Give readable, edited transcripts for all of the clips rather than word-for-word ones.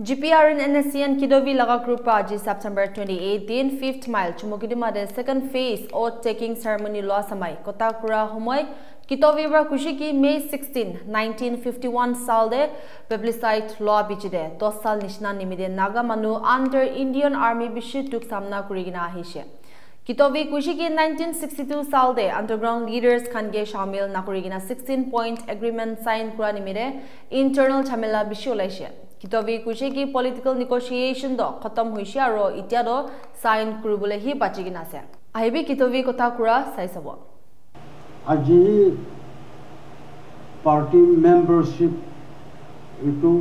GPR and NSCN Kidovi Laga Group Aji September 2018 5th mile Chumukidima the second phase oath taking ceremony law samai Kotakura Homoy Kitovi Kushiki May 16 1951 salde plebiscite law bichide 10 sal nishna nimide Naga Manu under Indian Army bishi tuk samna kurigina hishe Kitovi Kushiki 1962 salde underground leaders khange shamil nakurigina 16-point agreement sign kura nimide internal chamela bishi olaishe Kitovi Kushiki political negotiation do khatam hoise aro itia do sign kurubole hi bachigina ase ahibi Kitovi kotha kura sai sabo aji party membership itu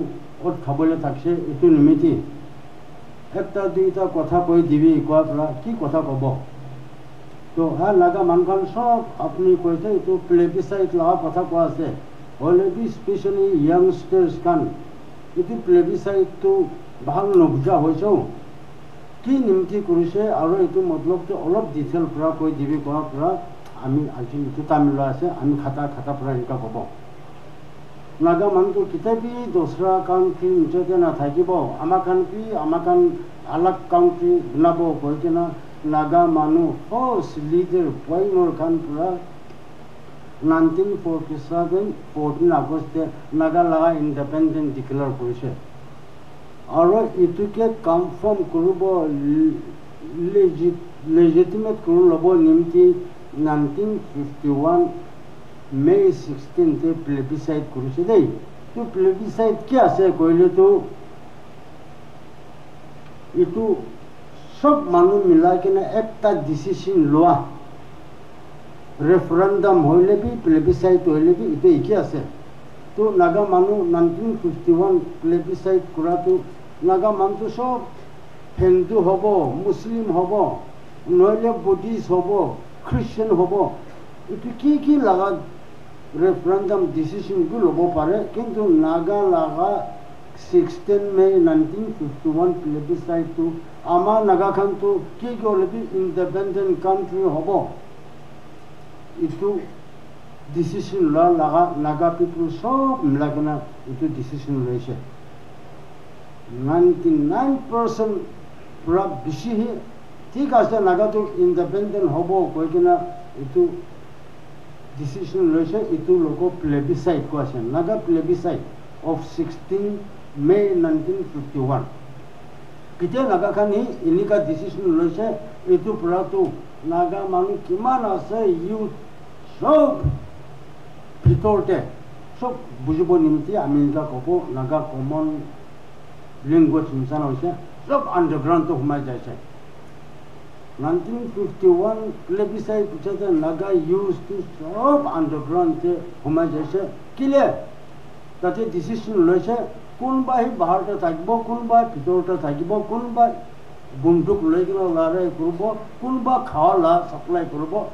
ot khabole thakse itu nimiti ekta duita kotha koi dibi koapra ki kotha kobo to ha laga mankan sob apni koise itu plebiscite la kotha ko ase already especially youngsters kan itu plebiscite to bahal nobja hoiso ki nimti kurise aro itu matlab to olop detail pra koi dibi koapra ami aji itu tamil ase ami khata pra inka kobo naga mantu kitabi dosra country nchete na thakibo amakan alag country nabo koikena naga manu first leader poinor khan pura 1947 14 August naga laga independent declare koise aro ituke confirm kurubo legitimate kurubo nimti 1951 May 16 te plebiscite kurise dei to plebiscite kya ase koile to itu sob manu mila ke na ekta decision loa referendum hoile bi plebiscite hoile bi itu iki ase to naga manu 1951 plebiscite kura to naga mantu sob hindu hobo muslim hobo noile buddhist hobo christian hobo itu ki laga referendum decision ko lobo pare kintu naga laga 16 May 1951 plebiscite to ama naga khan to ki lebi independent country hobo itu decision la laga naga people sob mlagna itu decision leise 99% pura bishi hi thik ase naga to independent hobo koikena itu decision leise itu logo plebiscite ko ase naga plebiscite of 16 May 1951 kite naga khan hi inika decision leise itu pura to naga manu kiman ase youth sob pitorte sob bujibo nimti aminga kobo naga common language insana hoise sob underground to humai jaise 1951 plebiscite puchate naga used to sob underground te humai jaise kile tate decision loise kunba hi bahar ta thakbo kunba pitor ta thakbo kunba bunduk loigina lare kurbo kunba khala supply kurbo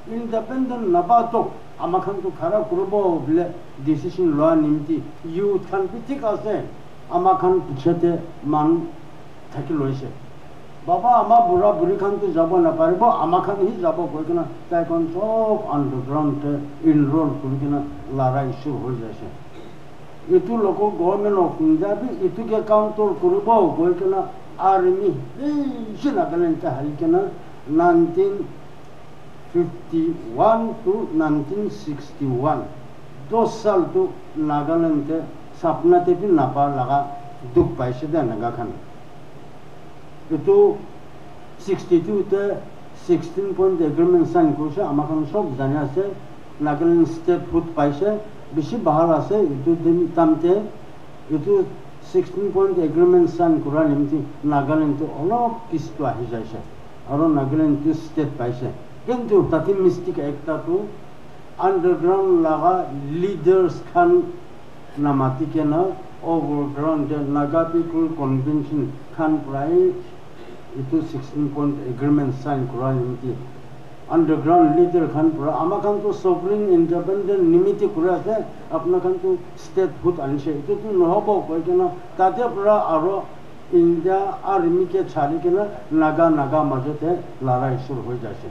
independent nabato amakhan to khara kurbo bile decision law nimti youth khan pitik ase amakhan puchate man thaki loise baba ama bura buri khan to jabo na paribo amakhan hi jabo koikena tai kon sob underground te enroll kurikena lara issue hoi jase itu logo government of India bi itu ke counter kurbo koikena army shina galenta halikena 1951 to 1961 2 साल to Nagaland te sapna te bi napa laga duk paise da naga khan itu 62 te 16-point agreement sign koise amakhan sob jane ase Nagaland state foot paise bishi bahar ase itu din tamte itu 16-point agreement sign kura nimti Nagaland to olop kisto ahi jaise aro Nagaland to state paise kintu tati mystic ekta to underground laga leaders khan namati kena overground naga people convention khan prai itu 16-point agreement sign kura nimti underground leader khan pura amakhan to sovereign independent nimiti kura ase apna khan to state foot anse itu to nohobo koikena tate pura aro India army ke chali kena naga majote lara issue hoi jase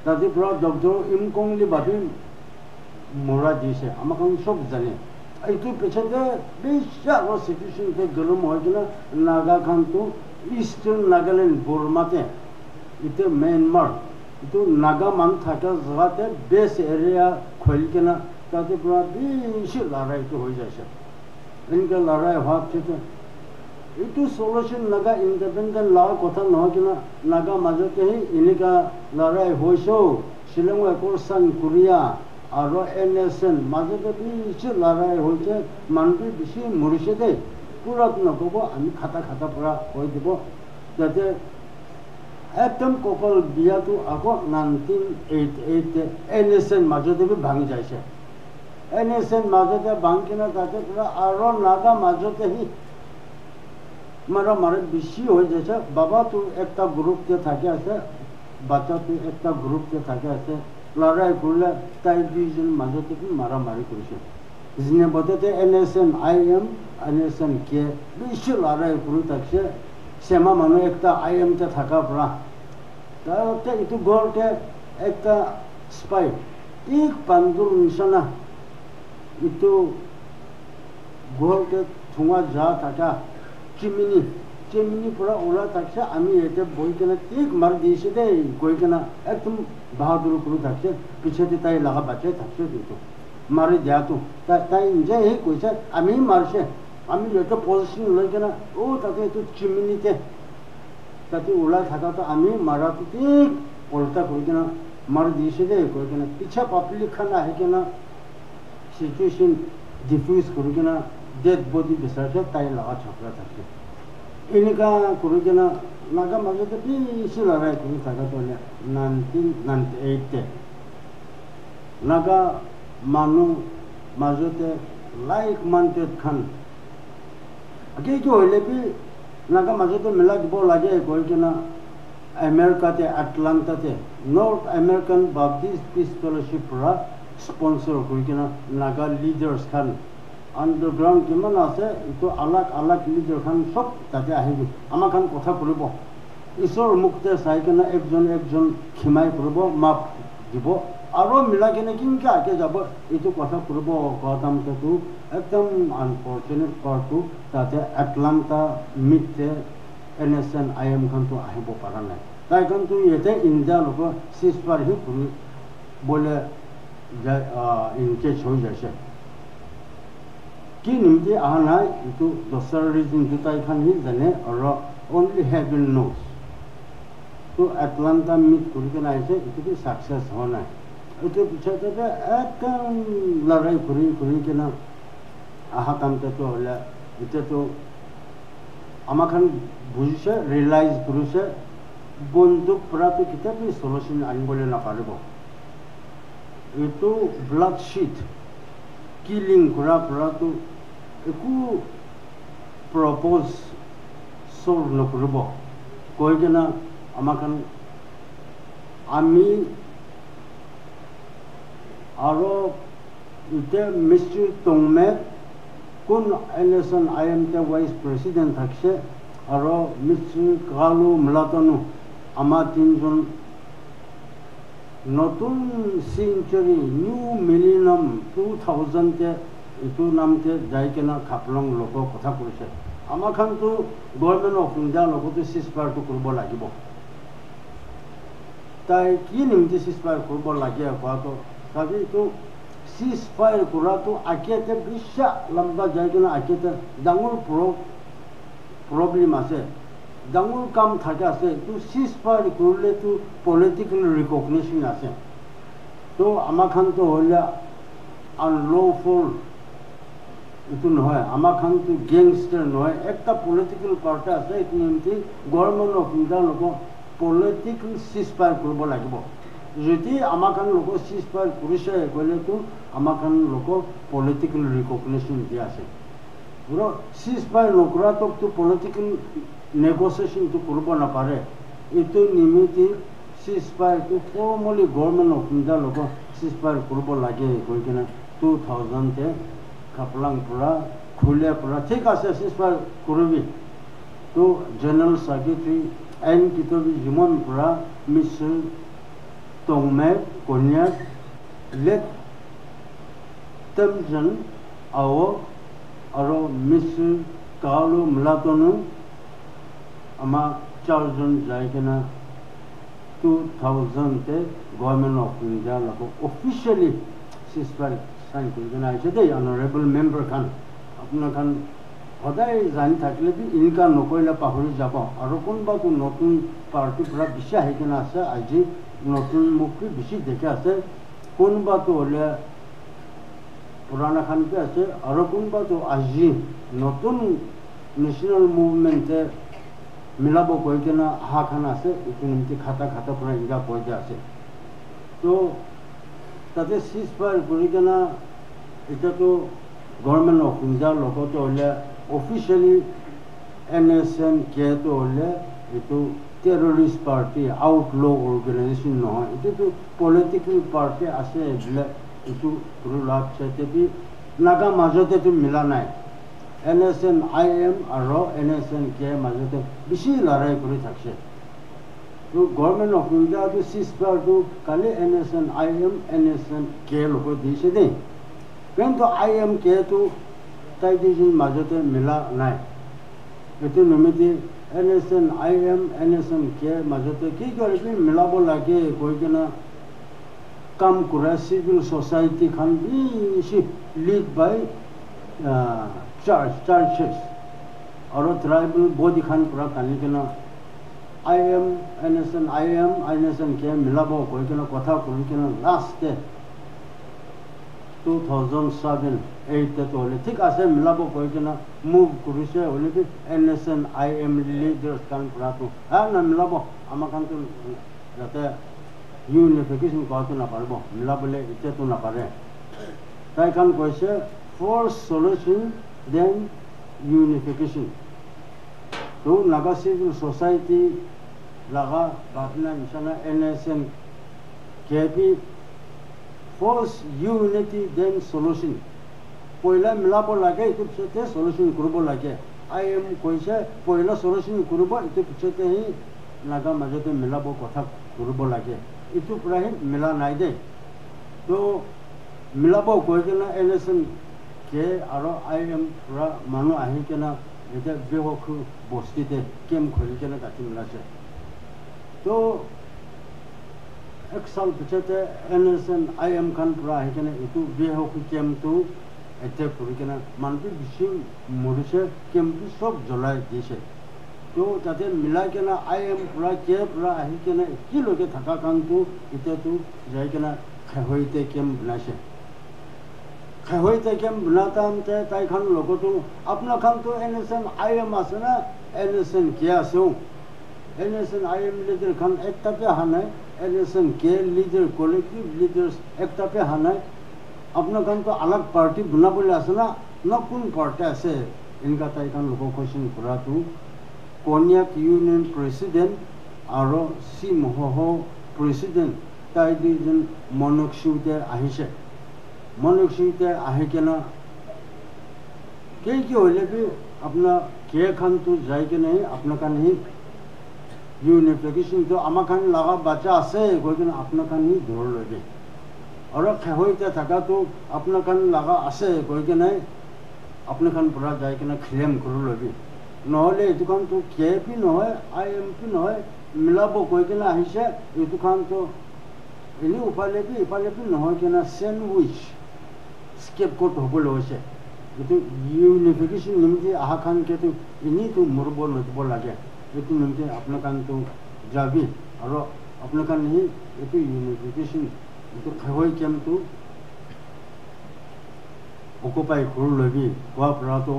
tate pura Dr. Imkongli babi mora dise amakhan sob jane itu pechade bisha ro situation te gulum hoigina naga khan tu eastern Nagaland Burma te itu Myanmar itu naga man thaka jagate base area khulkina tate pura bishi larai tu hoi jaise inka larai hwap chete itu solution naga independent law kotha nohogina naga majote hi inika larai hoiso Shillong Korsan Korea aro NSN majote bishi larai hoite manbi bishi murishede purat nokobo ami khata pura hoi dibo jate একদম কপাল বিয়াটো আকৌ 1988 NSN মাজতে ভাঙি যাইছে NSN মাজতে ভাঙিনা তাতে পুরা আৰু নাগা মাজতে হি মারা বেশি হয়ে যাচ্ছে বাবা তো একটা গ্রুপতে থাকে আছে বাচ্চা তো একটা গ্রুপতে থাকে আছে লড়াই করলে তাই দুইজন মাজতে মারামারি করেছে যিনি বলতে NSN IM NSN কে বেশি লড়াই করে থাকছে সেমা মানুষ একটা IM তে থাকা পড়া তাতে itu গোলতে একটা স্পাই এক পান্দুর নিশানা itu গোলতে থুঙা যা থাকা চিমিনি পুরা ওলা থাকছে আমি এতে বই কেনা ঠিক মার দিয়েছি দে কই কেনা একদম বাহাদুর করে থাকছে পিছনে তাই লাগা বাচ্চা থাকছে দিত মারি দেয়া তো তাই যে এই কইছে আমি মারছে আমি একটা পজিশন লই কেনা ও তাতে একটু চিমিনিতে তাতে ওলা থাকা তো আমি মারা তো ঠিক উল্টা করে কেনা মার দিয়েছি দে কই কেনা পিছা পাবলিক খানা है কেনা সিচুয়েশন ডিফিউজ করে কেনা डेड बॉडी बिसारছে তাই লাগা ছকরা থাকে ইনকা করে কেনা নাগা মাজতে বেশি লড়াই করে থাকা চলে 1998 তে নাগা মানু মাজতে লাইক মান্টেড খান আগে কি হইলে বি নাগা মাজতে মেলা দিব লাগে কই কেনা আমেরিকাতে আটলান্টাতে north American Baptist peace fellowship রা স্পন্সর করে কেনা নাগা লিডার্স খান underground কিমান আছে ইটো আলাক লিডার খান সব তাতে আহিব আমাৰ খান কথা কৰিব ঈশ্বৰ মুক্তে চাই কেনে একজন খিমাই কৰিব মাপ দিব আৰু মিলা কেনে কিনকে আগে যাব এইটো কথা কৰিব কথামটো একদম আনফৰ্চুনেট পাৰ্টটো তাতে আটলান্টা মিটে NSN IM খানটো আহিব পৰা নাই তাই কিন্তু ইয়াতে ইণ্ডিয়া লোক সিজপাৰ হি বলে ইনকেজ হৈ যাইছে কি নিমতে আহা নাই ইটো দছৰ ৰিজন দুটাই খান হি জানে আৰু only heaven knows তো আটলান্টা মিট কৰি কেনে আহিছে ইটো কি সাকসেস হোৱা নাই ইটো পিছতে একদম লড়াই কৰি কেনে আহা কামটো হলে এতিয়াতো আমাখান বুজিছে ৰিয়েলাইজ কৰিছে বন্দুক পৰাটো কিতাপি সলিউশন আনিবলৈ নাপাৰিব এইটো ব্লাড শিট কিলিং কৰা পৰাটো একো প্ৰপ'জ সলভ নকৰিব কৈ কেনে আমাখান আমি আৰু এতিয়া মিষ্টাৰ টংমে কোন NSN IM তে ভাইস প্ৰেসিডেন্ট থাকছে আৰু মিষ্টাৰ কালু মলাতনু আমাৰ তিনজন নতুন সেঞ্চুরি নিউ মিলেনিয়াম 2000 তে ইটো নামতে যাই কেনা খাপলং লোক কথা কৈছে আমাখানটো গভর্নমেন্ট অফ ইন্ডিয়া লগতে সিজফায়াৰটো কৰিব লাগিব তাই কি নিমতে সিজফায়াৰ কৰিব লাগে কোৱাটো তাকে তো সিজফায়াৰ কৰাটো আকেতে বিশ্বা লম্বা যাই কেনা আকেতে ডাঙৰ প্ৰব্লেম আছে ডাঙৰ কাম থাকে আছে তো সিজফায়াৰ কৰিলে তো পলিটিক্যাল ৰিকগনিশন আছে তো আমাখানটো হলে আনলফুল ইটো নহয় আমাখানটো গ্যাংস্টার নহয় একটা পলিটিক্যাল পার্টি আছে ইটো নিমতে গভর্নমেন্ট অফ ইন্ডিয়া লোক পলিটিক্যাল সিজফায়াৰ কৰিব লাগিব যদি আমাখান লোক সিজফায়াৰ কৰিছে কইলে তো আমাখান লোক পলিটিক্যাল ৰিকগনিশন দিয়া আছে পুৰো সিজফায়াৰ নকৰা তো পলিটিক্যাল নেগোসিয়েশন তো কৰিব নাপাৰে ইটো নিমিতে সিজফায়াৰ তো ফৰ্মালি গভৰ্নমেন্ট অফ ইন্ডিয়া লোক সিজফায়াৰ কৰিব লাগে কই কেনে 2000 তে খাপলাং পুৰা খুলে পুৰা ঠিক আছে সিজফায়াৰ কৰিবি তো জেনাৰেল সেক্ৰেটাৰি এন কিতবি জিমন পুৰা মিস্টাৰ টংমে কন্যাক লেট তেমজন আও আৰু মিছৰ কালো মলাতনো আমাৰ চাৰজন যাই কিনা 2000 গভৰ্ণমেণ্ট অফ ইণ্ডিয়া লগত অফিচিয়েলি ceasefire সাইন কৰি কিনে আহিছে দেই অনাৰেবল মেম্বাৰ খান আপোনাৰ খান সদায় জানি থাকিলে ইনকা নকৰিলে পাহৰি যাব আৰু কোনোবা নতুন পাৰ্টিৰ পৰা বেছি আহি কিনে আছে আজি নতুন মুখী বেছি দেখে আছে কোনোবাটো হ'লে পুৰণা খানকে আছে আৰু কোনোবাটো আজি নতুন নেশ্যনেল মুভমেণ্টে মিলাব কৈ কিনে অহা খান আছে এইটো নিমিত্তে খাটা পৰা ইনকা কৈ দিয়া আছে তো তাতে ceasefire কৰি কিনে এতিয়াতো গভৰ্ণমেণ্ট অফ ইণ্ডিয়াৰ লগতে হ'লে অফিচিয়েলি NSNK-টো হ'লে এইটো টেৰৰিষ্ট পাৰ্টি আউটল' অৰ্গেনাইজেশ্যন নহয় এইটোতো পলিটিকেল পাৰ্টি আছে এইবিলাক এইটো সৰু লাভ চাইতে নাগা মাজতেতো মিলা নাই NSNIM আৰু NSNK মাজতে বেছি লৰাই কৰি থাকছে তো গভৰ্ণমেণ্ট অফ ইণ্ডিয়াটো ceasefire-টো কালি NSNIM NSNK লগত দিছে দেই কিন্তু IMK-টো তাই দুজন মাজতে মিলা নাই এইটো নিমিত্তে NSNIM NSNK মাজতে কি কৰি মিলাব লাগে কৈ কিনে কাম কৰা চিভিল সোসাইটি খান বেছি লিড বাই চাৰ্চেছ আৰু ট্ৰাইবেল বডি খান পৰা কালি কিনে NSNIM NSNK মিলাব কৈ কিনে কথা কৰি কিনে লাষ্টে 2007-8 হ'লে ঠিক আছে মিলাব কৈ কিনে মুভ কৰিছে হ'লে NSNIM লিডাৰ্ছ খান পৰাটো মিলাব আমাৰ খানটো যাতে ইউনিফিকেশ্যন কৰাটো নাপাৰিব মিলাবলৈ এতিয়াতো নাপাৰে তাই খান কৈছে ফাৰ্ষ্ট সলিউশ্যন দেন ইউনিফিকেশ্যন তো নাগা চিভিল সোসাইটি লাগা বাতনা নিচিনা NSNK First unity then solution. Poila milabo lage itu pichete solution kurubo lage. IM koise poila solution kurubo itu pichete hi naga majete milabo kotha kurubo lage. Itu purahi mila nai de. To milabo koikena NSNK aro IM pura manu ahi kena ete behoku bostite kem kholi kena kati milase. To এক সাল পিছতে NSNIM খান পৰা আহি কিনে এইটো বেহকী কেম্পটো এতিয়া কৰি কিনে মানুহটো বেছি মৰিছে কেম্পটো চব জ্বলাই দিছে তো তাতে মিলাই কিনে IM পৰা কে পৰা আহি কিনে একেলগে থকা কাৰণটো এতিয়াতো যাই কিনে খেহৈতে কেম্প বনাইছে খেহৈতে কেম্প বনাওঁতে তাইখন লগতো আপোনাৰ খানটো NSNIM আছে না NSNK আছে NSNIM লিডাৰ খান একটাতে অহা নাই NSNK leader collective leaders একটা पे हाना अपना काम तो अलग पार्टी बना बोले आसना न कौन पार्टी ऐसे इनका ताई कान लोगों क्वेश्चन करा तो कोनियाक यूनियन प्रेसिडेंट आरो सी मोहो प्रेसिडेंट ताई दिजन मोनोक्सिउते आहिसे के ना के होले भी अपना के खान तो जाए के नहीं अपना का नहीं ইউনিফিকেশ্যন তো আমাৰ খান লগা বাচ্চা আছে গৈ কিনে আপোনাৰ খান দৌৰ ল'বি আৰু খেহৈতে থকাটো আপোনাৰ খান লগা আছে গৈ কিনে আপোনাৰ খান পৰা যাই কিনে ক্লেইম কৰি ল'বি নহ'লে এইটো খানটো KP নহয় IMP নহয় মিলাব গৈ কিনে আহিছে এইটো খানটো এনেই ইফালেপি নহয় কিনে চেণ্ডউইচ স্কেপকট হ'বলৈ হৈছে এইটো ইউনিফিকেশ্যন নিমিত্তে অহা খানকেতো এনেইতো মৰিব নদিব লাগে itu nanti apna kan tu jabi, aro apna kan ni itu unification itu khawai kem tu occupy kuru lagi. Wah perato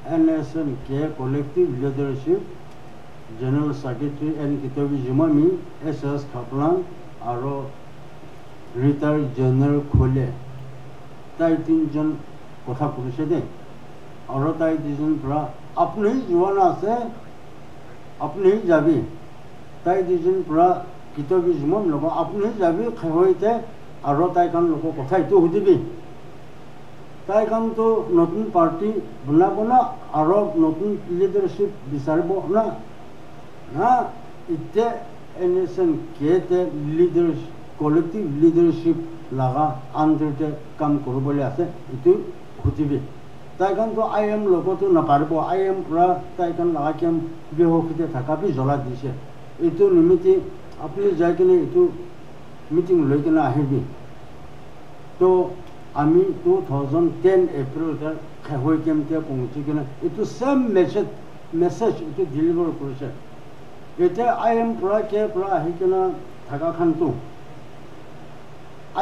NSNK collective leadership general secretary and kitabi jumami SS Kaplan aro retired general khole. Tai tin jan kotha kurise de, aro tai tin pra apne hi juana se अपने ही जाबी ताई दिजन पूरा किताबी जुमन लोग अपने ही जाबी खेहोइते आरो ताई कान लोग कथा इतो हुदिबी ताई कान तो नतुन पार्टी बनाबो ना आरो नतुन लीडरशिप बिसारबो ना ना इते NSNK ते लीडर्स कलेक्टिव लीडरशिप लगा अंडर ते काम करबोले आसे इतो हुदिबी তাইখান তো IM লগতো নাপাৰিব IM পৰা তাইখান লাগাকেম বিহকিতে থাকা বি জ্বলা দিছে এইটো নিমিত্তে আপুনি যাই কিনে এইটো মিটিং লৈ কিনে আহিবি তো আমি 2010 এপ্ৰিলতে হৈ কেমতে পहुঁচি কিনে এইটো সেম মেছেজ এইটো ডেলিভাৰ কৰিছে এতিয়া IM পৰা কে পৰা আহি কিনে থাকা খানটো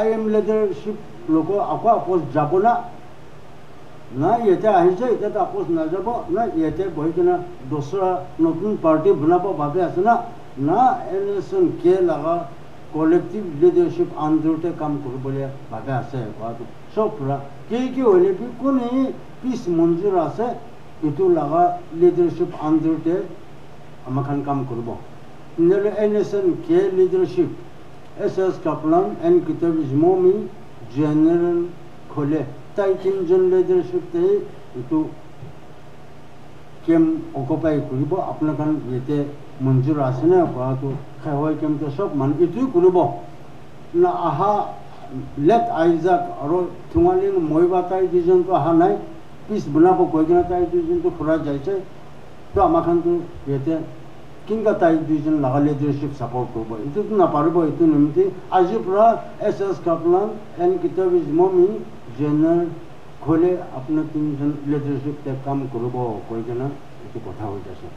IM লিডাৰশ্বিপ লোক আকৌ আপোচ যাব না ইয়াতে আহিছে এতিয়াতো আপোচ নাযাব না ইয়াতে বহি কিনে দোসৰা নতুন পাৰ্টি বনাব ভাবে আছে না NSN কে লাগা কলেক্টিভ লিডাৰশ্বিপ আণ্ডাৰতে কাম কৰিবলৈ ভাবে আছে সব পৰা কি হ'লে কোনে পিছ মঞ্জুৰ আছে এইটো লাগা লিডাৰশ্বিপ আণ্ডাৰতে আমাক কাম কৰিব নহ'লে NSN K leadership SS Kaplan and Kitabiz Momi General Khole তাই তিনজন লিডাৰশ্বিপতে এইটো কেম অকুপাই কৰিব আপোনালোকৰ ইয়াতে মঞ্জুৰ আছে নে কোৱাটো খাই কেমটো সব মানুহ এইটোৱে কৰিব না আহা লেট আইজাক আৰু থুঙালিং মইবা তাই দুজনটো অহা নাই পিছ বনাব কৈ কিনে তাই দুজনটো ফুৰা যাইছে তো আমাৰখনটো ইয়াতে কিংকা তাই দুজন লাগা লিডাৰশ্বিপ সাপোৰ্ট কৰিব এইটোতো নাপাৰিব এইটো নিমিত্তে আজিৰ পৰা SS Kaplan and Kitabiz Momi General Khole আপোনাৰ তিনজন লিডাৰশ্বিপতে কাম কৰিব কৈ কিনে এইটো কথা হৈ আছে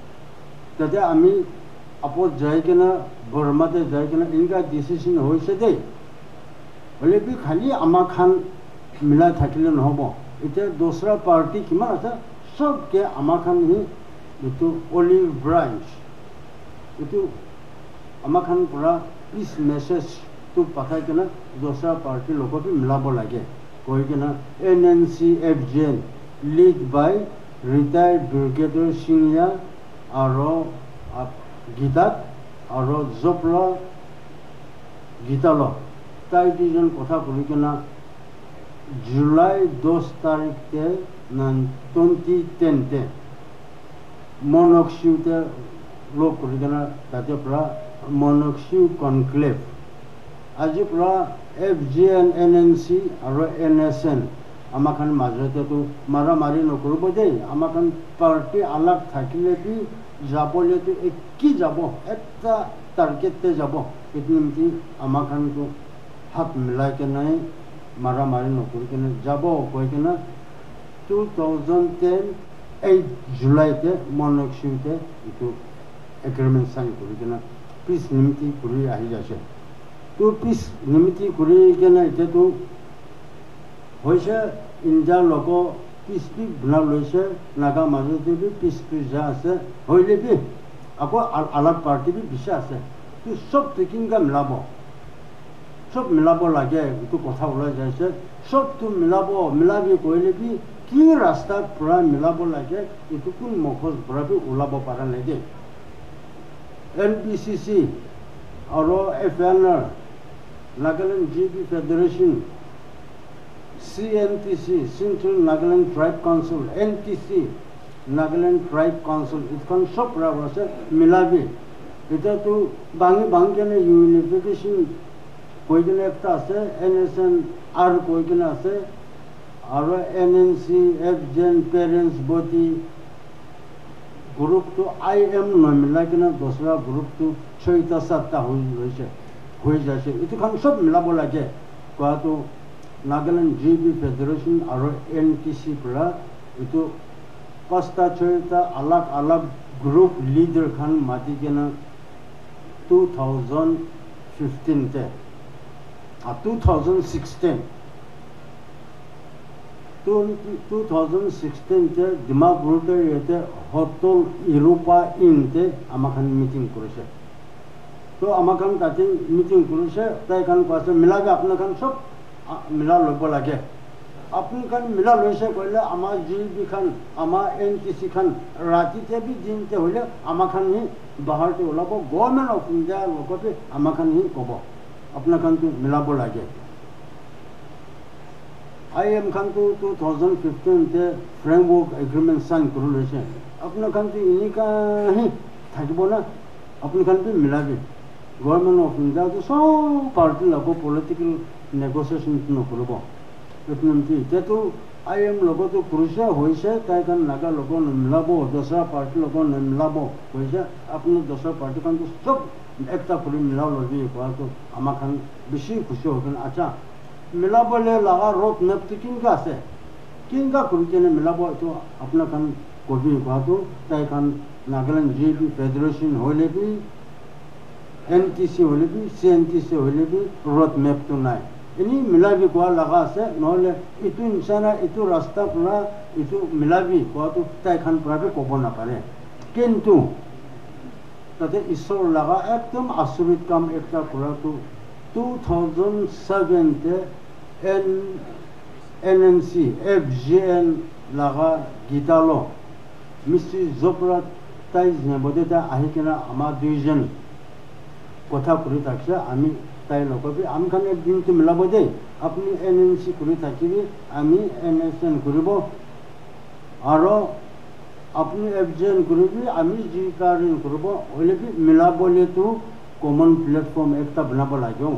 তাতে আমি আপত যাই কিনে বৰ্মাতে যাই কিনে এনেকুৱা ডিচিশ্যন হৈছে দেই হ'লে বি খালি আমাক খান মিলাই থাকিলে নহ'ব এতিয়া দোসৰা পাৰ্টি কিমান আছে সবকে আমাক খান এইটো অলিভ ব্ৰাঞ্চ এইটো আমাক খান পৰা পিছ মেছেজটো পঠাই কিনে দোসৰা পাৰ্টিৰ লগতো মিলাব লাগে কৈ কিনে NNC FGN লিড বাই ৰিটায়াৰ্ড ব্ৰিগেডিয়াৰ সিংয়া আৰু গীতাক আৰু জপলা গীতাল তাই দুজন কথা কৰি কিনে জুলাই 10 তাৰিখতে 2010 মনকশিউতে লগ কৰি কিনে তাতে পৰা মনকশিউ কনক্লেভ আজিৰ পৰা FGN NNC আৰু NSN আমাখান মাজতেতো মাৰামাৰি নকৰিব দেই আমাখান পাৰ্টি আলাগ থাকিলে বি যাবলেতো কি যাব এটা টাৰ্গেটতে যাব এইটো নিমিত্তে আমাখানটো হাত মিলাই কেনে মাৰামাৰি নকৰি কেনে যাব কৈ কিনে 2010 8 জুলাইতে মনকশিউতে এইটো এগ্ৰিমেণ্ট চাইন কৰি কিনে পিছ নিমিত্তে কৰি আহি আছে তো পিছ নিমিত্তে কৰি কিনে এতিয়াতো হৈছে ইণ্ডিয়াৰ লোক পিছ বনা লৈছে নাগা মাজতে বি পিছটো যা আছে হ'লে বি আকৌ আলাগ পাৰ্টি বি বিচে আছে তো সব টেকিংকা সব মিলাব লাগে এইটো কথা ওলাই যাইছে সবটো মিলাবি কৰিলে বি কি ৰাস্তাৰ পৰা মিলাব লাগে এইটো কোন মখজ পৰা বি ওলাব পৰা নাই দেই NPCC আৰু FNR Nagaland GB Federation CNTC Central Nagaland Tribe Council NTC Nagaland Tribe Council এইখন সব আছে মিলাবি এতিয়াতো ভাঙি কেনে ইউনিফিকেশ্যন কৈ কিনে একটা আছে NSN আৰু কৈ কিনে আছে আৰু NNC FGN পেৰেণ্টছ বডি গ্ৰুপটো IM নমিলাই কিনে দোসৰা গ্ৰুপটো 6-7টা হৈ যাইছে এইটোখন সব মিলাব লাগে কোৱাটো নাগালেণ্ড GB ফেডাৰেশ্যন আৰু NTC পৰা এইটো 5-6টা আলাগ গ্ৰুপ লিডাৰ খান মাতি কিনে 2015তে 2016তে ডিমাপুৰতে ইয়াতে হোটেল ইউৰোপা ইনতে আমাখান মিটিং কৰিছে তো আমাখান তাতে মিটিং কৰিছে তাইখান কৈছে মিলাবে আপোনাখান সব মিলা ল'ব লাগে আপোনাখান মিলা লৈছে কৰিলে আমাৰ GB খান আমাৰ NTC খান ৰাতিতে বি দিনতে হ'লে আমাখান বাহিৰতে ওলাব গভৰ্ণমেণ্ট অফ ইণ্ডিয়াৰ লগতে আমাখান ক'ব আপোনাখানটো মিলাব লাগে IM খানটো 2015তে ফ্ৰেমৱৰ্ক এগ্ৰিমেণ্ট চাইন কৰি লৈছে আপোনাখানটো এনেকুৱা থাকিব না আপোনাখানটো মিলাবি গভৰ্ণমেণ্ট অফ ইণ্ডিয়াটো সব পাৰ্টিৰ লগত পলিটিকেল নেগচিয়েশ্যন নকৰিব এইটো নিমিত্তে এতিয়াতো IM লগতো কৰিছে হৈছে তাই কাৰণ নাগা লগ নিমিলাব দোসৰা পাৰ্টি লগ নিমিলাব হৈছে আপোনাৰ দোসৰা পাৰ্টি কাৰণটো চব একটা কৰি মিলাব লবি কোৱাটো আমাক বেছি খুশি হৈ কিনে আচ্ছা মিলাবলৈ লগা ৰোড মেপটো কিনকা আছে কিনকা কৰি কিনে মিলাব এইটো আপোনাৰ কাৰণ কবি কোৱাটো তাই কাৰণ নাগালেণ্ড JB ফেডাৰেশ্যন হ'লে বি NTC হ'লে বি CNTC হ'লে বি ৰোড মেপটো নাই এনে মিলাবি কোৱা লগা আছে নহ'লে এইটো নিচিনা এইটো ৰাস্তা পৰা এইটো মিলাবি কোৱাটো তাই খান পৰাকে ক'ব নাপাৰে কিন্তু তাতে ঈশ্বৰ লগা একদম আচৰিত কাম একটা কৰাটো 2007 NNC FGN লগা গীতালো মিষ্টি জোপৰা তাই নেবদে আহি কিনে আমাৰ দুইজন কথা কৰি থাকছে আমি তাই লগবি আমি খান একদিনটো মিলাব দেই আপুনি NNC কৰি থাকিবি আমি NSN কৰিব আৰু আপনি FGN কৰিবি আমি GKRN কৰিব হ'লে কি মিলাবলেতো কমন প্লেটফৰ্ম একটা বনাব লাগে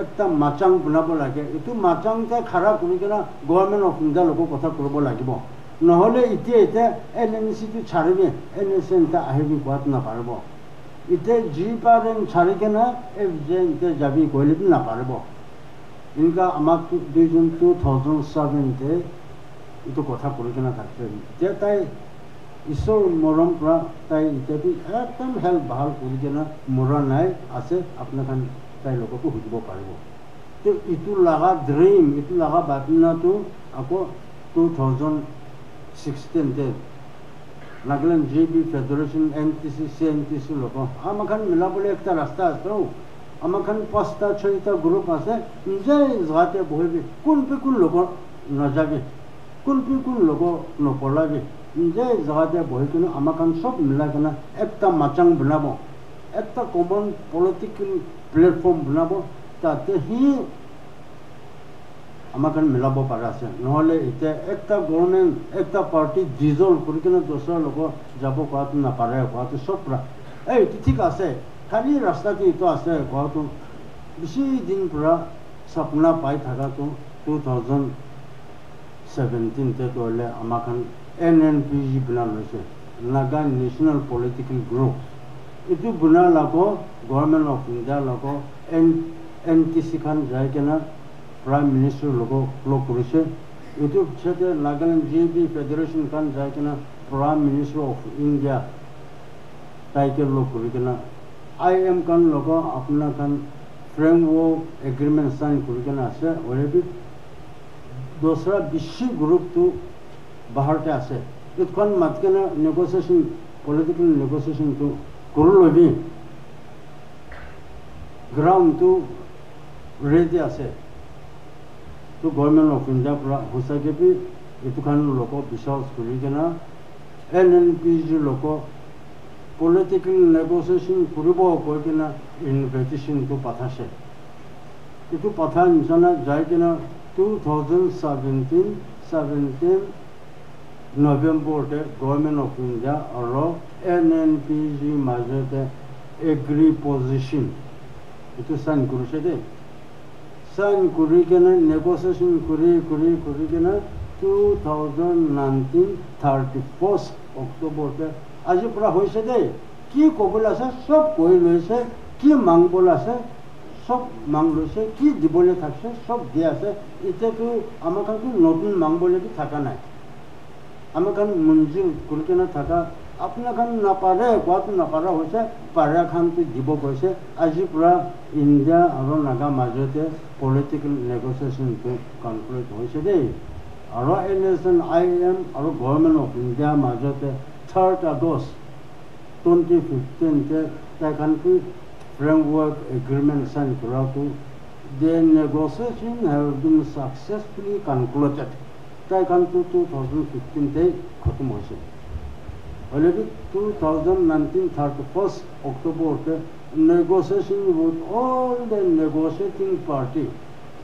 একটা মাচাং বনাব লাগে এইটো মাচাংতে খাৰা কৰি কিনে গভৰ্ণমেণ্ট অফ ইণ্ডিয়া লগত কথা কৰিব লাগিব নহ'লে এতিয়া NNCটো ছাড়িবি NSNটা আহিবি কোৱাত নাপাৰিব এতিয়া GKRN ছাড়ি কিনে FGNতে যাবি ক'লে নাপাৰিব এনেকুৱা আমাক দুইজন 2007তে এইটো কথা কৰি কিনে থাকছে এতিয়া তাই ঈশ্বৰ মৰম পৰা তাই এতিয়া একদম হেল্প ভাল কৰি কিনে মৰা নাই আছে আপোনাখান তাই লগতো সুধিব পাৰিব তো এইটো লগা ড্ৰিম এইটো লগা বাতনাটো আকৌ 2016তে Nagaland JB federation NTC CNTC লগ আমাখান মিলাবলৈ একটা ৰাস্তা আছে আমাখান 5টা 6টা গ্ৰুপ আছে নিজে জেগাতে বহিবি কোন লগ নাযাবি কোন লগ নপলাবি নিজে জেগাতে বহি কিনে আমাখান সব মিলাই কিনে একটা মাচাং বনাব একটা কমন পলিটিকেল প্লেটফৰ্ম বনাব তাতে সি আমাখান মিলাব পাৰা আছে নহ'লে এতিয়া একটা গভৰ্ণমেণ্ট একটা পাৰ্টি ডিজলভ কৰি কিনে দোসৰা লগ যাব কোৱাটো নাপাৰে কোৱাটো চব এইটো ঠিক আছে খালি ৰাস্তাটো এইটো আছে কোৱাটো বেছি দিন পৰা সপনা পাই থকাটো 2017তে কৰিলে আমাখান NNPG বনা লৈছে নাগা নেশ্যনেল পলিটিকেল গ্ৰুপ এইটো বনা লগ গভৰ্ণমেণ্ট অফ ইণ্ডিয়া লগ NTC খান যাই কিনে প্ৰাইম মিনিষ্টাৰ লগ কৰিছে এইটো পিছতে নাগালেণ্ড JB ফেডাৰেশ্যন খান যাই কিনে প্ৰাইম মিনিষ্টাৰ অফ ইণ্ডিয়া তাইকে লগ কৰি কিনে IM খান লগ আপোনাৰ খান ফ্ৰেমৱৰ্ক এগ্ৰিমেণ্ট চাইন কৰি কিনে আছে অলৰেডি দোসৰা বেছি গ্ৰুপটো বাহিৰতে আছে এইখন মাত কিনে নেগচিয়েশ্যন পলিটিকেল নেগচিয়েশ্যনটো কৰি ল'বি গ্ৰাউণ্ডটো ৰেডি আছে তো গভৰ্ণমেণ্ট অফ ইণ্ডিয়াৰ পৰা সঁচাকৈ বি এইটোখান লোক বিশ্বাস কৰি কিনে NNPG লোক পলিটিকেল নেগচিয়েশ্যন কৰিব কৈ কিনে ইনভিটেশ্যনটো পঠাইছে এইটো পঠা নিচিনা যাই কিনে 2017 নৱেম্বৰতে গভৰ্ণমেণ্ট অফ ইণ্ডিয়া আৰু NNPG মাজতে এগ্ৰি পজিশ্যন এইটো চাইন কৰিছে দেই চাইন কৰি কিনে নেগচিয়েশ্যন কৰি কিনে 2019 31 অক্টোবৰতে আজিৰ পৰা হৈছে দেই কি ক'বলৈ আছে চব কৈ লৈছে কি মাংবলৈ আছে সব মাং লৈছে কি দিবলৈ থাকছে সব দিয়া আছে এতিয়াতো আমাৰ কাৰণটো নতুন মাংবলৈ থকা নাই আমাৰ কাৰণ মঞ্জুৰ কৰি কিনে থকা আপোনাৰ খান নাপাৰে কোৱাটো নাপাৰা হৈছে পাৰা খানটো দিব কৈছে আজিৰ পৰা ইণ্ডিয়া আৰু নাগা মাজতে পলিটিকেল নেগচিয়েশ্যনটো কনক্লুড হৈছে দেই আৰু NSN IM আৰু গভৰ্ণমেণ্ট অফ ইণ্ডিয়াৰ মাজতে 3rd August 2015তে তাই খানটো framework agreement signed throughout. The negotiation have been successfully concluded. Tai kan 2015 te khatam hoise. Already 2019 31st October te negotiation with all the negotiating party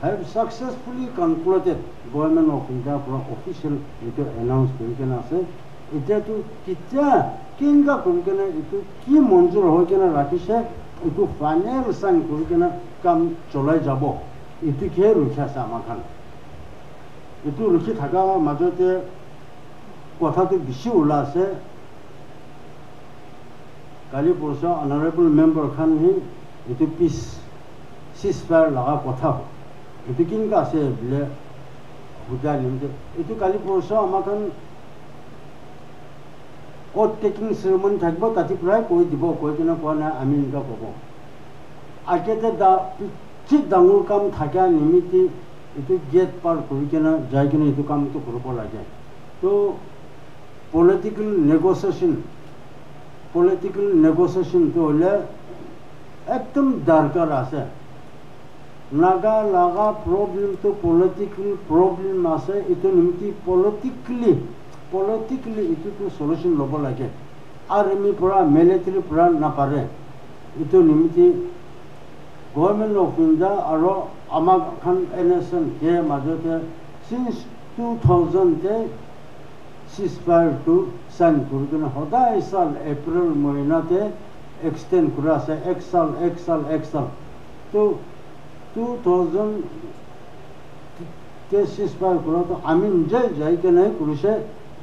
have successfully concluded. Government of India from official it announced kena ase. Ite tu kitya kinga kena itu ki monjur hoy kena rakhise. এইটো final sign কৰি কিনে কাম চলাই যাব এইটো কি ৰক্ষা আছে আমাৰ খান এইটো ৰখি থকা মাজতে কথাটো বেছি ওলাইছে কালি পৰশা অনাৰেবল মেম্বাৰ খান এইটো চিজফায়াৰ লগা কথা এইটো কেনেকুৱা আছে বোলে বুজাই দিম যে এইটো কালি পৰশা আমাখন ওথ টেকিং চেৰেমনি থাকিব তাতে প্ৰায় কৈ দিব কৈ কিনে কোৱা নাই আমি এনেকুৱা ক'ব আগতে ঠিক ডাঙৰ কাম থকা নিমিত্তে এইটো গেট পাৰ কৰি কিনে যাই কিনে এইটো কামটো কৰিব লাগে তো পলিটিকেল নেগোচিয়েশ্যনটো হ'লে একদম দৰকাৰ আছে নাগা লাগা প্ৰব্লেমটো পলিটিকেল প্ৰব্লেম আছে এইটো নিমিত্তে পলিটিকেলি এইটোতো সলিউশ্যন ল'ব লাগে আৰ্মিৰ পৰা মিলিটাৰীৰ পৰা নাপাৰে এইটো নিমিত্তে গভৰ্ণমেণ্ট অফ ইণ্ডিয়া আৰু আমাক খান NSN মাজতে চিন্স 2000 চিজফায়াৰটো চাইন কৰি কিনে সদায় চাল এপ্ৰিল মহিনাতে এক্সটেণ্ড কৰা আছে এক চাল তো 2000 চিজফায়াৰ কৰাটো আমি নিজে যাই কিনে কৰিছে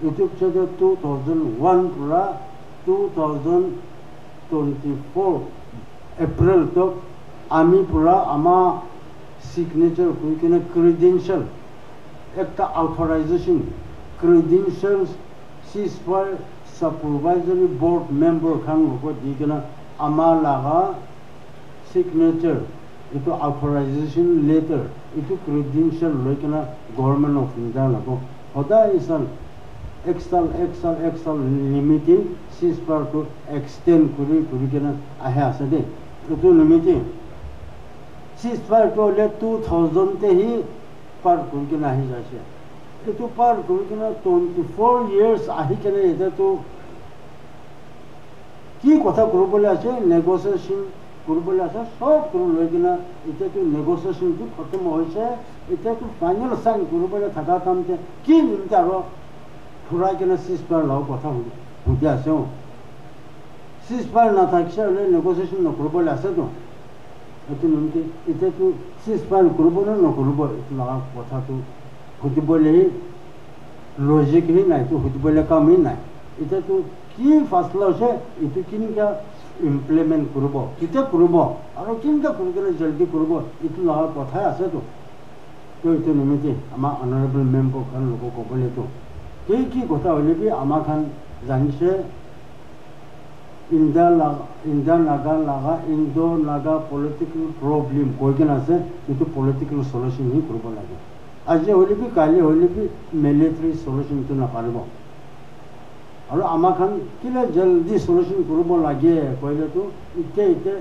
এইটো পিছতে 2001 পৰা 2024 এপ্ৰিলতক আমি পৰা আমাৰ সিগনেচাৰ কৰি কিনে ক্ৰেডেনশিয়েল একটা authorisation credentials ceasefire supervisory board member khan ko digna amalaga signature ito authorization letter ito credential loikana government of India lago hoda isal exal limited ceasefire to extend kuri kana ahe asade ito limited ceasefire to le 2000 te hi par kuri kana ahi jaise এইটো পাৰ কৰি কিনে 24 years আহি কিনে এতিয়াতো কি কথা কৰিবলৈ আছে নেগোচিয়েশ্যন কৰিবলৈ আছে সব কৰি লৈ কিনে এতিয়াতো নেগোচিয়েশ্যনটো খতম হৈছে এতিয়াতো ফাইনেল চাইন কৰিবলৈ থকা কামতে কি নিমিত্তে আৰু ঘূৰাই কিনে চিজফায়াৰ লগ কথা সুধি আছে চিজফায়াৰ নাথাকিছে হ'লে নেগোচিয়েশ্যন নকৰিবলৈ আছেতো এইটো নিমিত্তে এতিয়াতো চিজফায়াৰ কৰিব নে নকৰিব এইটো লগা কথাটো সুধিবলৈ লজিক নাই তো সুধিবলৈ কামেই নাই এতিয়াতো কি ফাচলা হৈছে এইটো কেনেকৈ ইমপ্লিমেণ্ট কৰিব কেতিয়া কৰিব আৰু কেনেকৈ কৰি কিনে জলদি কৰিব এইটো লগা কথাই আছেতো তো এইটো নিমিত্তে আমাৰ অনাৰেবল মেম্বাৰ খান লোকক ক'বলৈতো কি কথা হ'লে বি আমাৰ খান জানিছে ইণ্ডো নাগা পলিটিকেল প্ৰব্লেম কৈ কিনে আছে এইটো পলিটিকেল সলিউশ্যনহে কৰিব লাগে আজি হ'লে বি কালি হ'লে বি মিলিটাৰী সলিউশ্যনটো নাপাৰিব আৰু আমাৰ খান কিলে জলদি সলিউশ্যন কৰিব লাগে কৈলেতো এতিয়া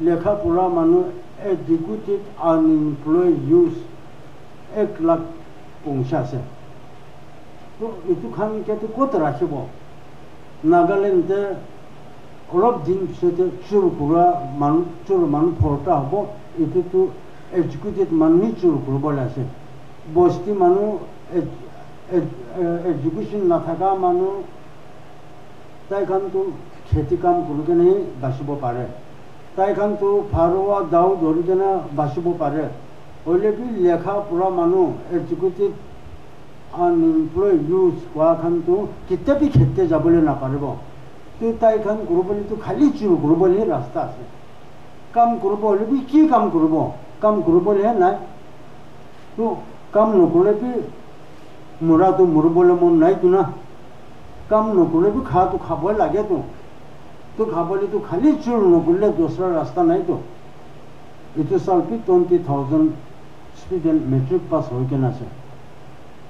লেখা পঢ়া মানুহ এডুকেটেড আনএমপ্লয় ইউথ 1 লাখ পঞ্চাছে তো এইটো খান কেতো ক'ত ৰাখিব নাগালেণ্ডে অলপ দিন পিছতে চুৰ কৰা মানুহ ভৰ্তা হ'ব এইটোতো এডুকেটেড মানুহে চুৰ কৰিবলৈ আছে বস্তি মানুহ এডুকেশ্যন নাথাকা মানুহ তাইখানতো খেতি কাম কৰি কিনে বাচিব পাৰে তাইখানতো ফাৰুৱা দাও ধৰি কিনে বাচিব পাৰে হ'লে বি লেখা পঢ়া মানুহ এডুকেটেড আনএমপ্লয় ইউথ কোৱাখানতো কেতিয়াবি খেতি যাবলৈ নাপাৰিব তো তাইখান কৰিবলৈতো খালী চুৰ কৰিবলৈ ৰাস্তা আছে কাম কৰিব হ'লে বি কি কাম কৰিব কাম কৰিবলৈহে নাই তো কাম নকৰিলে বি মৰাটো মৰিবলৈ মন নাইতো না কাম নকৰিলে বি খাটো খাবই লাগেতো তো খাবলৈতো খালী চুৰ নকৰিলে দোচৰা ৰাস্তা নাইতো এইটো চালপি 20,000 ষ্টুডেণ্ট মেট্ৰিক পাছ হৈ কেনে আছে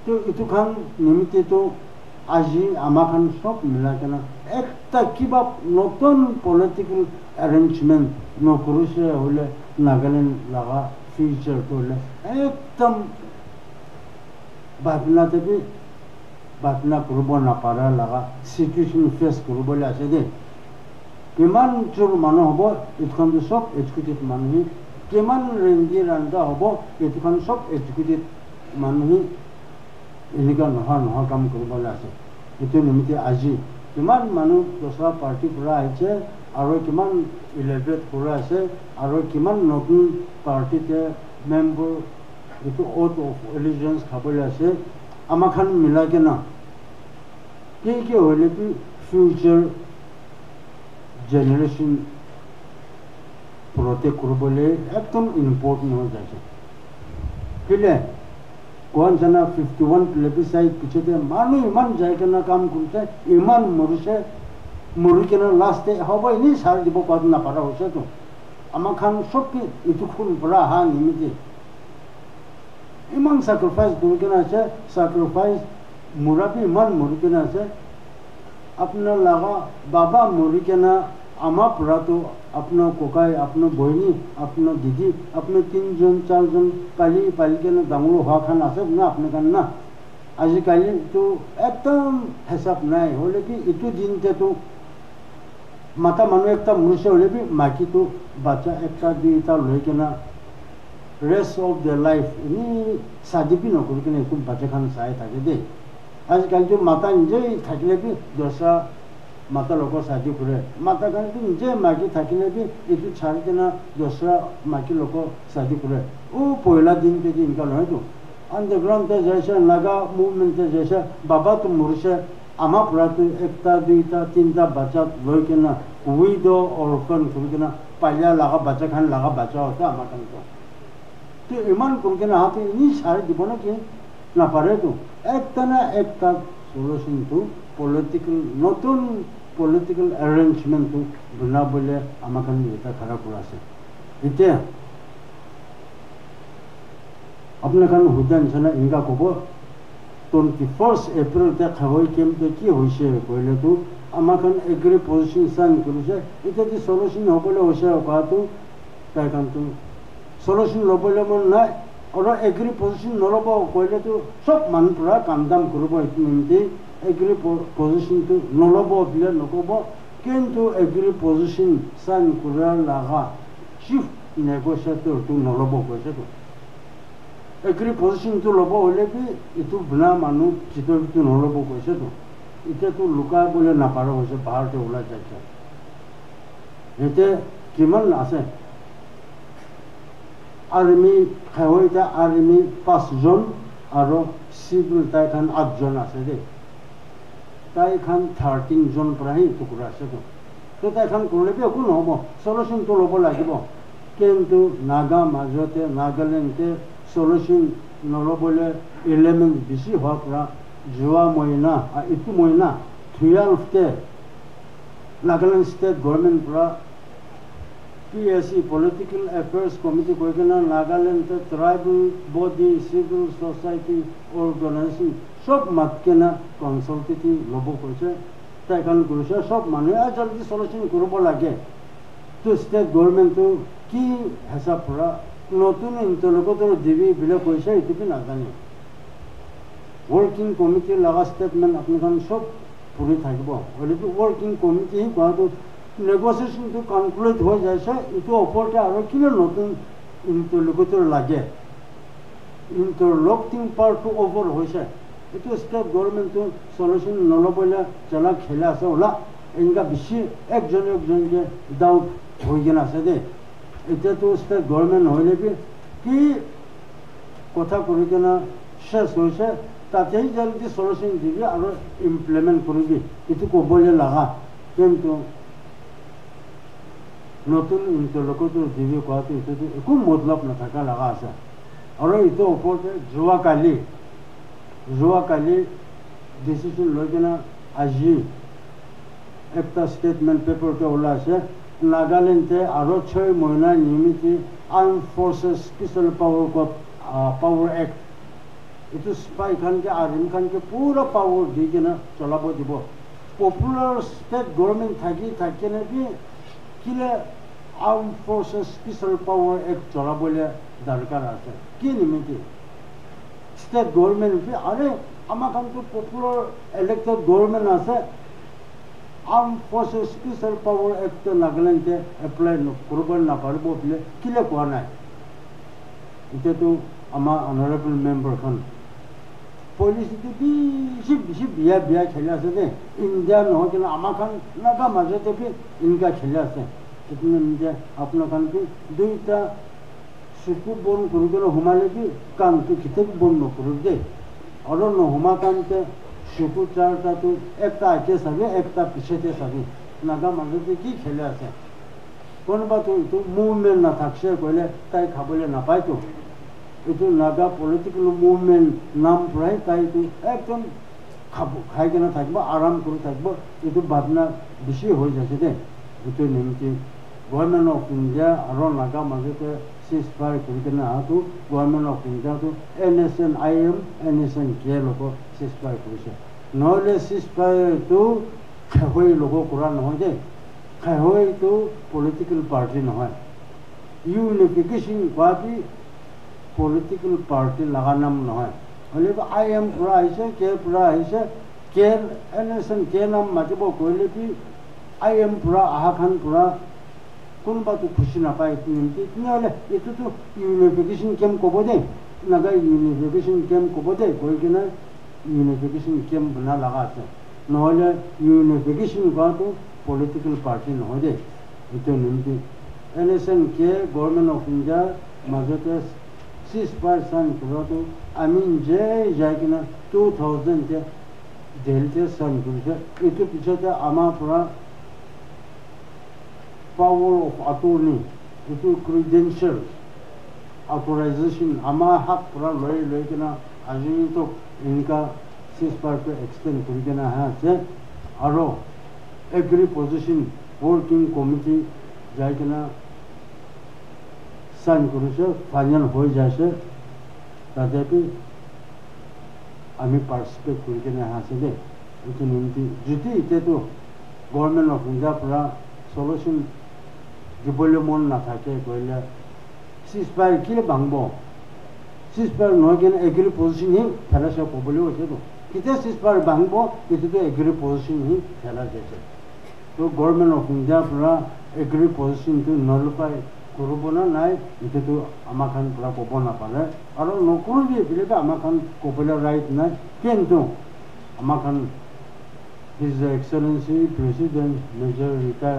তো এইটো খান নিমিত্তেতো আজি আমাৰ খান সব মিলাই কেনে একটা কিবা নতুন পলিটিকেল এৰেঞ্জমেণ্ট নকৰিছে হ'লে নাগালেণ্ড লগা ফিউচাৰটো হ'লে একদম ভাবনাতে বি ভাবনা কৰিব নাপাৰা লগা চিটুৱেশ্যন ফেচ কৰিবলৈ আছে দেই কিমান চোৰ মানুহ হ'ব এইটোখনতো সব এডুকেটেড মানুহে কিমান ৰেঞ্জি ৰান্ধা হ'ব এইটোখন সব এডুকেটেড মানুহে এনেকুৱা নোহোৱা কাম কৰিবলৈ আছে এইটো নিমিত্তে আজি কিমান মানুহ দোচৰা পাৰ্টিৰ পৰা আহিছে আৰু কিমান ইলেভেট কৰা আছে আৰু কিমান নতুন পাৰ্টিতে member itu oath of allegiance khabole ase amakhan milake na ke hole bi future generation protect korobole ekdom important ho jaise kile কোন জানা 51 প্লেবিসাইড পিছতে মানু ইমান জায়গা না কাম করতে ইমান মরুছে মরুকেনা লাস্টে হবাই নি সার দিব পাদ না পারা হইছে তো আমা খান সবকি ইতু খুন পড়া হা নিমিতে ইমান স্যাক্রিফাইস করকেনা আছে স্যাক্রিফাইস মুরাবি ইমান মরুকেনা আছে আপনার লাগা বাবা মরুকেনা আমা পড়া তো আপনার কোকাই আপনার বইনি আপনার দিদি আপনার 3 জন 4 জন কালি পালিকেন দামলো হওয়া খান আছে না আপনি কান না আজিকালি তো একদম হিসাব নাই হলে কি ইটু দিনতে তো মাতা মানুষ একটা মনুষ্য হলে বি মাকি তো বাচ্চা একটা দুইটা লই কেনা rest of the life any সাদিপি নকরি কেনা একটু বাচ্চা খান চাই থাকে দে আজিকালি তো মাতা নিজেই থাকলে বি দশা মাতা লোক সাহায্য করে মাতা কারণ নিজে মাকি থাকিলে বি এটু ছাড়ি কেনা দশরা মাকি লোক সাহায্য করে ও পয়লা দিন থেকে ইনকা নয় তো আন্ডারগ্রাউন্ডে যাইছে নাগা মুভমেন্টে যাইছে বাবা তো মরছে আমা পড়া তো একটা দুইটা তিনটা বাচ্চা লই কেনা উইডো অরফান করে কেনা পাইলা লাগা বাচ্চা খান লাগা বাচ্চা হতো আমার কান তো ইমান করে কেনা হাতে ইনি ছাড়ি দিব না কি না পারে তো একটা না একটা সলিউশন তো পলিটিক্যাল নতুন পলিটিক্যাল অ্যারেঞ্জমেন্ট তো বনা বলে আমার কাছে এটা খারাপ আছে এটা আপনার কারণ হুদান ছানা ইনকা কব 21 এপ্রিল তে খাওয়াই কেমতে কি হইছে কইলে তো আমার কারণ এগ্রি পজিশন সাইন করেছে এটা যে সলিউশন হবলে হইছে কথা তাই কারণ তো সলিউশন লবলে মন নাই ওরা এগ্রি পজিশন নলব কইলে তো সব মান পুরা কাম দাম করব এমনি এগ্রি পজিশন তো নলব বিলে নকব কিন্তু এগ্রি পজিশন সাইন করা লাগা চিফ নেগোশিয়েটর তো নলব কইছে তো এগ্রি পজিশন তো লব হলে কি এটু বিনা মানুষ চিটো তো নলব কইছে তো এটা তো লুকা বলে না পারা হইছে পাহাড়তে ওলা যাইছে এতে কিমান আছে আর্মি খাওয়াইটা আর্মি 5 জন আর সিভিল তাই খান 8 জন আছে দে তাই খান 13 জন প্রায় টুকরা আছে তো তাই খান করলে কি কোন হব সলিউশন তো লব লাগিব কিন্তু নাগা মাজতে নাগাল্যান্ডে সলিউশন নলবলে এলিমেন্ট বেশি হওয়া পড়া জুয়া মহিনা আর ইটু মহিনা 12তে নাগাল্যান্ড স্টেট গভর্নমেন্ট পড়া PSC Political Affairs Committee কইকেনা Nagaland tribal body civil society organisation সব মাতকেনা কনসালটেটিভ লব কইছে তাই কারণ কইছে সব মানুষ জলদি সলিউশন করব লাগে তো স্টেট গভর্নমেন্ট কি হিসাব পড়া নতুন ইন্টারলোকুটর দিবি বিলে কইছে এটুকু না জানি ওয়ার্কিং কমিটি লাগা স্টেটমেন্ট আপনার সব পুরি থাকব ওলি ওয়ার্কিং কমিটি কত নেগোসিয়েশন তো কনক্লুড হয়ে যাইছে এটা ওপরতে আরো কিলো নতুন ইন্টারলোকুটর লাগে ইন্টারলকিং পার্ট তো ওভার হয়েছে এটা স্টেট গভর্নমেন্ট তো সলিউশন নলবলে চলা খেলা আছে ওলা ইনকা বেশি একজনকে ডাউট হয়ে গেল আছে দে এটা তো স্টেট গভর্নমেন্ট হইলে কি কথা করি কেনা শেষ হয়েছে তাতেই জলদি সলিউশন দিবি আর ইমপ্লিমেন্ট করবি এটা কবলে লাগা কিন্তু নতুন ইন্টারলোকুটর দিবি কথা এটা তো একো মতলব না থাকা লাগা আছে আর এটা ওপরতে যোৱাকালি ডিসিশন লৈ কেনা আজি একটা স্টেটমেন্ট পেপারতে ওলাইছে নাগাল্যান্ডে আরো 6 মহিনা নিয়মিত arm forces special power act এটা স্পাই খানকে আর্মি খানকে পুরো পাওয়ার দিয়ে কেনা চলাব দিব পপুলার স্টেট গভর্নমেন্ট থাকি নাকি কিলে arm forces special power act চলাবলে দরকার আছে কি নিমিত্ত স্টেট গভর্নমেন্ট আরে আমার খান তো পপুলার ইলেক্টেড গভর্নমেন্ট আছে arm forces special power act নাগাল্যান্ডে এপ্লাই করব না পারব বলে কিলে কোয়া নাই এটা তো আমার অনারেবল মেম্বার খান পলিসিতে বেশি বিয়া খেলে আছে দে ইন্ডিয়া নহয় কিন্তু আমার খান নাগা মাজতে ইনকা খেলে আছে এখানে আপনার খান দুইটা suku bon kurugelo humale ki kantu kitek bon no kurugde aro no huma kante suku charta tu ekta ake sabe ekta pichete sabe naga manjute ki khele ase konba tu movement na thakse koile tai khabole na pai tu itu naga political movement nam prai tai tu ekdom খাই কেনে থাকব আরাম করে থাকব এটু ভাবনা বেশি হয়ে যাচ্ছে দে এটু নিমতি গভর্নমেন্ট অফ ইন্ডিয়া আর নাগা মাজতে সিজফায়ার করে কেনে আতো গভর্নমেন্ট অফ ইন্ডিয়া তো এনএসএন আইএম এনএসএন কে লোক সিজফায়ার করেছে নহলে সিজফায়ার তো খাই লোক করা নহয় দে খাই তো পলিটিক্যাল পার্টি নহয় ইউনিফিকেশন পার্টি পলিটিক্যাল পার্টি লাগা নাম নহয় হলে আইএম পুরা আইছে কে পুরা আইছে কে এনএসএন কে নাম মাতিব কইলে কি আইএম পুরা আহাখান পুরা কোনবা তো খুশি না পায় নিমতি নহলে এটো তো ইউনিফিকেশন কেম কব দে নাগা ইউনিফিকেশন কেম কব দে কই কিনা ইউনিফিকেশন কেম বনা লাগা আছে নহলে ইউনিফিকেশন কা তো পলিটিক্যাল পার্টি নহয় দে এটো নিমতি NSN K government of India মাজতে 6% 그래도 아민 제 자기는 2000대 델테 선 그래서 이쪽 비춰도 아마 프라 power of attorney 이쪽 credentials authorization 아마 학 프라 로이나 아주도 인가 6% extend 그러잖아 하세 아로 every position working committee 자기는 산 그래서 final हो जासे तदेपि आमी पार्टिसिपेट करके ना हासे दे इतनी निमती जुती इते तो गवर्नमेंट ऑफ इंडिया पूरा सॉल्यूशन जिबोले मन ना थाके कोइले सिजफायर किले बांगबो सिजफायर नोगेन एग्री पोजीशन ही फेलासे कोबले होसे तो किते सिजफायर बांगबो किते तो एग्री पोजीशन ही फेला जेसे तो गवर्नमेंट ऑफ इंडिया पूरा एग्री पोजीशन तो नलिफाई করবনা নাই এটো আমাখান পুরা কব না পারে আর নকরবি বিলেটা আমাখান কবলে রাইট নাই কিন্তু আমাখান হিজ এক্সেলেন্সি প্রেসিডেন্ট মেজর রিটা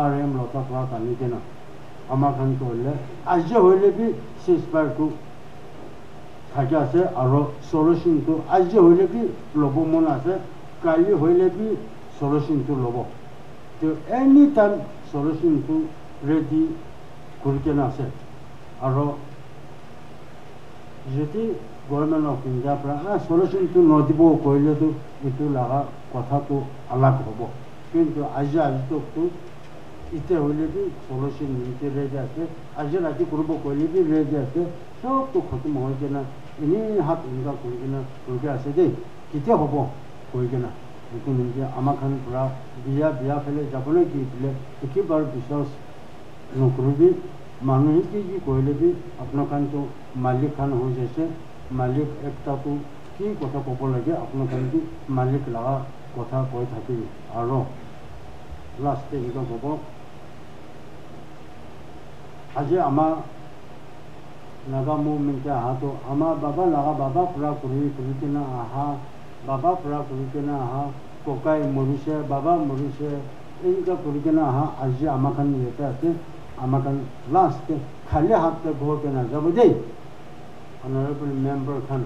আরএম লতা ক্লাস আনি কেনা আমাখান কইলে আজ হইলে বি সিজফায়ার টু থাকে আছে আর সলিউশন তো আজ হইলে বি লব মন আছে কালি হইলে বি সলিউশন তো লব তো এনি টাইম সলিউশন তো ready করকে না আছে আর যদি গভর্নমেন্ট অফ ইন্ডিয়া প্রা সলিউশন তো নদিব কইলে তো এটু লাগা কথা তো আলাদা হব কিন্তু আজ তো ইতে হইলে কি সলিউশন নিতে রেডি আছে আজ রাতে করব কইলে কি রেডি আছে সব তো খতম হয়ে না ইনি হাত ইনকা করকে না করকে আছে দে কিতে হব কইকে না কিন্তু নিতে আমাখান পুরা বিয়া ফেলে যাবলে কি বলে একবার বিশ্বাস नौकरी मानुष की कहले भी अपना खान तो मालिक खान हो जैसे मालिक एकता तो की कथा कब लगे अपना खान की मालिक लगा कथा कई थी और लास्टे इनका कब आज आम नागा मुभमेंटे आहा तो आम बाबा लगा बाबा पूरा कर आहा बाबा पूरा कर आहा ककाई मरिसे बाबा मरिसे इनका कर आहा आज आम खान येते आते আমাকান লাস্ট খালি হাতে ঘরকে না যাব দেই অনারেবল মেম্বার খান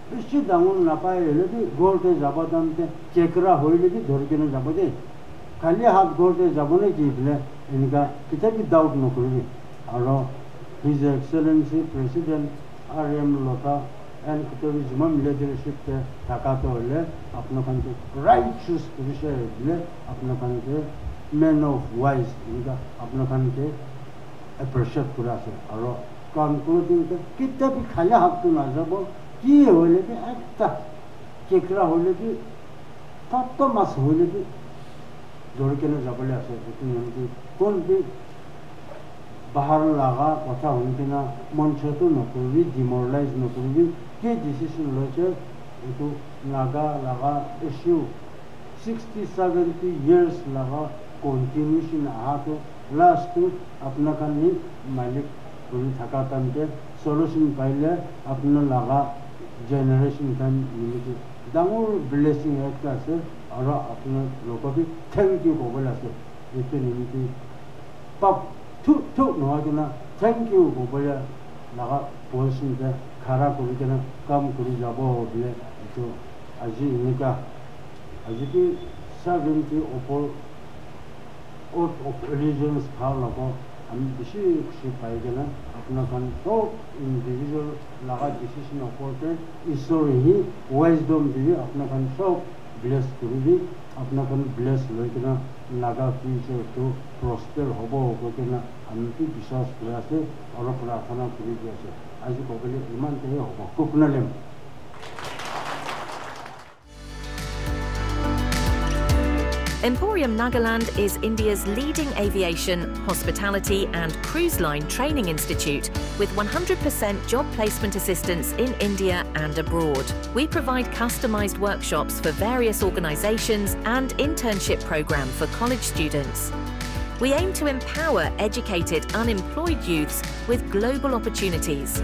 বেশি ডাঙর না পায় হলে কি ঘরতে যাব দামতে চেকরা হইলে কি ধরকে না যাব দেই খালি হাত ঘরতে যাব না কি বলে এনকা কিতা কি ডাউট নকরবি আর his excellency president RM Lotha and কিতাবি জুমা লিডারশিপতে থাকাতে হলে আপনাকে রাইট চুজ করিছে বলে আপনাকে men of wise इनका अपना खान के अप्रिशिएट करा से और कंक्लूडिंग के कितना भी खाली हाथ तो ना जब की होले भी एकता केकरा होले भी तत्व मास होले भी जोड़ के ना जबले आसे इतनी उनकी कौन भी बाहर लगा कथा उनके ना मन से तो न कोई डिमोरलाइज न कोई के डिसीजन लोचे तो नागा लगा इश्यू 60-70 years लगा continuation आहा तो लास्ट अपना खानी मालिक पूरी थका तंते सॉल्यूशन पाइले अपना लगा जनरेशन खान मिलके डांगुर ब्लेसिंग एक से और अपना लोगों भी थैंक यू बोला से इतने निमित्त पप 툭툭 놓아기나 땡큐 고버야 나가 보신데 가라 고리게나 감 그리 잡어 빌레 또 아직이니까 아직이 70 of religions 하려고 ambition पाएगा अपना खान तो individual लगा decision of water Ishwar he wisdom भी अपना खान सब bless करूँगी अपना खान bless लेकिन नागा future तो prosper होगा होगा हम भी विश्वास किया से और प्रार्थना करी जैसे आज को पहले ईमान तो होगा कुपना लेम Emporium Nagaland is India's leading aviation, hospitality and cruise line training institute with 100% job placement assistance in India and abroad. We provide customised workshops for various organisations and internship programme for college students. We aim to empower educated, unemployed youths with global opportunities.